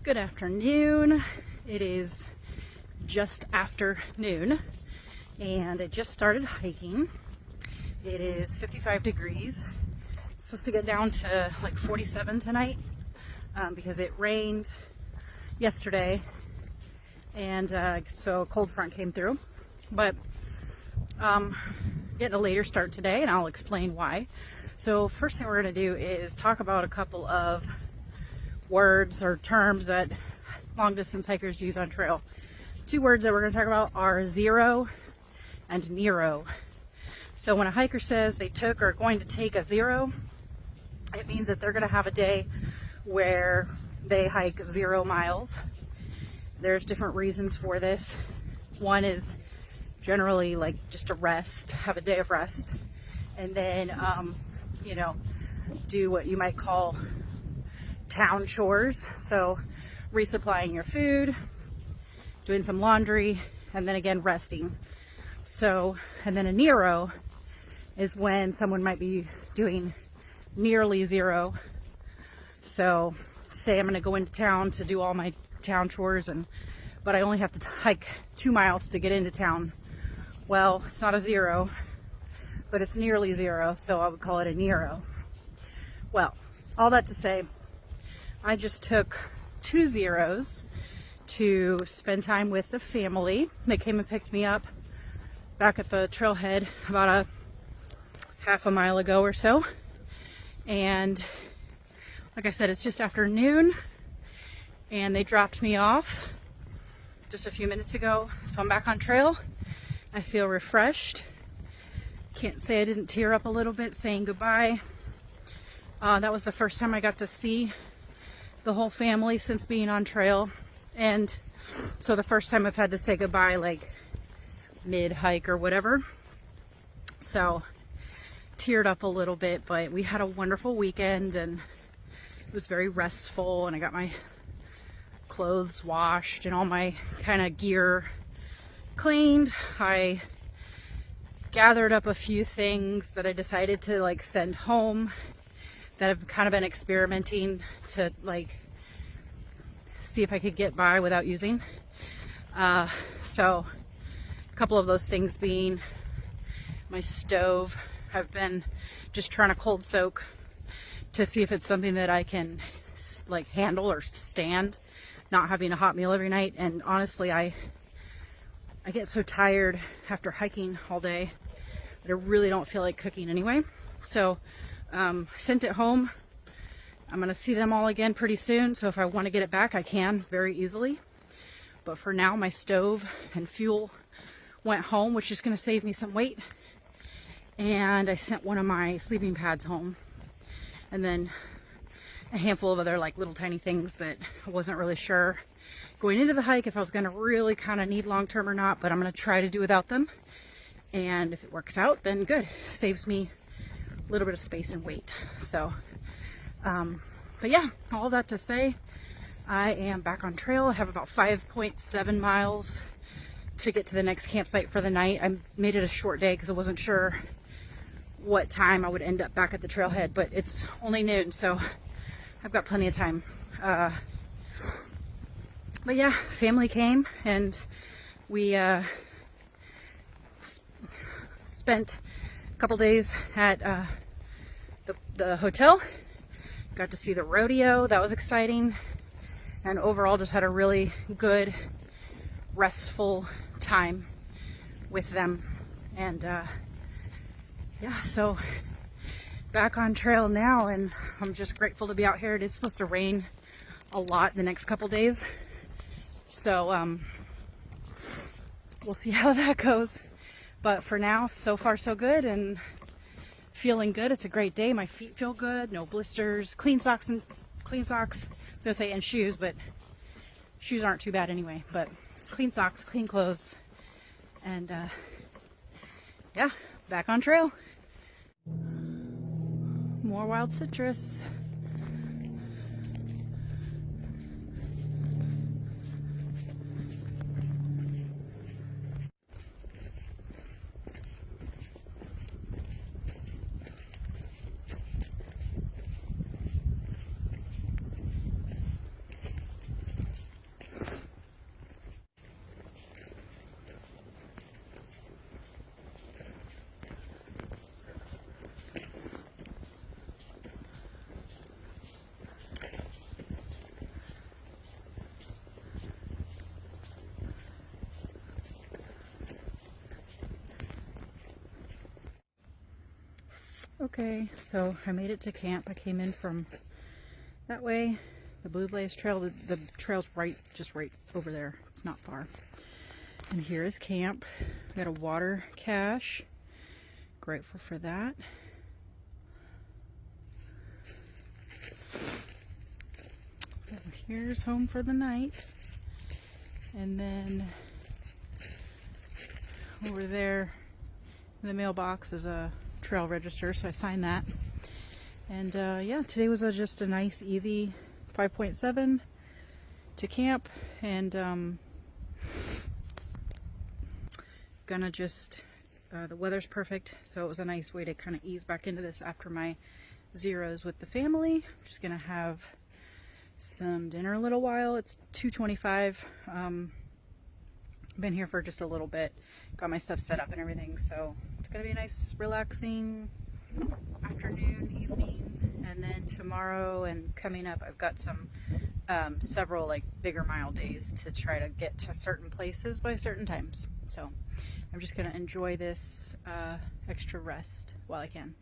Good afternoon. It is just after noon and I just started hiking. It is 55 degrees. It's supposed to get down to like 47 tonight because it rained yesterday and so a cold front came through. But getting a later start today and I'll explain why. So first thing we're going to do is talk about a couple of words or terms that long distance hikers use on trail. Two words that we're going to talk about are zero and Nero. So when a hiker says they took or are going to take a zero, it means that they're going to have a day where they hike 0 miles. There's different reasons for this. One is generally like just a rest, have a day of rest, and then do what you might call town chores. So resupplying your food, doing some laundry, and then again resting. So, and then a Nero is when someone might be doing nearly zero. So say I'm going to go into town to do all my town chores, but I only have to hike 2 miles to get into town. Well, it's not a zero, but it's nearly zero, so I would call it a Nero. Well, all that to say, I just took 2 zeros to spend time with the family. They came and picked me up back at the trailhead about a half a mile ago or so. And like I said, it's just after noon and they dropped me off just a few minutes ago. So I'm back on trail. I feel refreshed. Can't say I didn't tear up a little bit saying goodbye. That was the first time I got to see the whole family since being on trail. And so the first time I've had to say goodbye like mid-hike or whatever. So teared up a little bit, but we had a wonderful weekend and it was very restful, and I got my clothes washed and all my kind of gear cleaned. I gathered up a few things that I decided to like send home that I've kind of been experimenting to like see if I could get by without using. So a couple of those things being my stove. I've been just trying to cold soak to see if it's something that I can like handle or stand, not having a hot meal every night. And honestly, I get so tired after hiking all day that I really don't feel like cooking anyway. So sent it home. I'm gonna see them all again pretty soon, so if I want to get it back I can very easily. But for now my stove and fuel went home, which is going to save me some weight. And I sent one of my sleeping pads home, and then a handful of other like little tiny things that I wasn't really sure going into the hike if I was going to really kind of need long term or not, but I'm going to try to do without them. And if it works out, then good. Saves me a little bit of space and weight. So but yeah, all that to say, I am back on trail. I have about 5.7 miles to get to the next campsite for the night. I made it a short day because I wasn't sure what time I would end up back at the trailhead, but it's only noon, so I've got plenty of time. But yeah, family came and we spent a couple days at the hotel. Got to see the rodeo. That was exciting. And overall just had a really good, restful time with them. And yeah, so back on trail now, and I'm just grateful to be out here. It is supposed to rain a lot the next couple days. So we'll see how that goes. But for now, so far so good and feeling good. It's a great day. My feet feel good, no blisters, clean socks. I was gonna say and shoes, but shoes aren't too bad anyway. But clean socks, clean clothes, and yeah, back on trail. More wild citrus. Okay, so I made it to camp. I came in from that way, the Blue Blaze Trail. The trail's just right over there. It's not far. And here is camp. We got a water cache. Grateful for that. So here's home for the night. And then over there in the mailbox is a trail register, so I signed that. And yeah, today was just a nice, easy 5.7 to camp, and gonna just the weather's perfect, so it was a nice way to kind of ease back into this after my zeros with the family. I'm just gonna have some dinner a little while. It's 2:25. Been here for just a little bit, got my stuff set up and everything, so it's gonna be a nice relaxing afternoon, evening. And then tomorrow and coming up, I've got some several like bigger mile days to try to get to certain places by certain times. So I'm just gonna enjoy this extra rest while I can.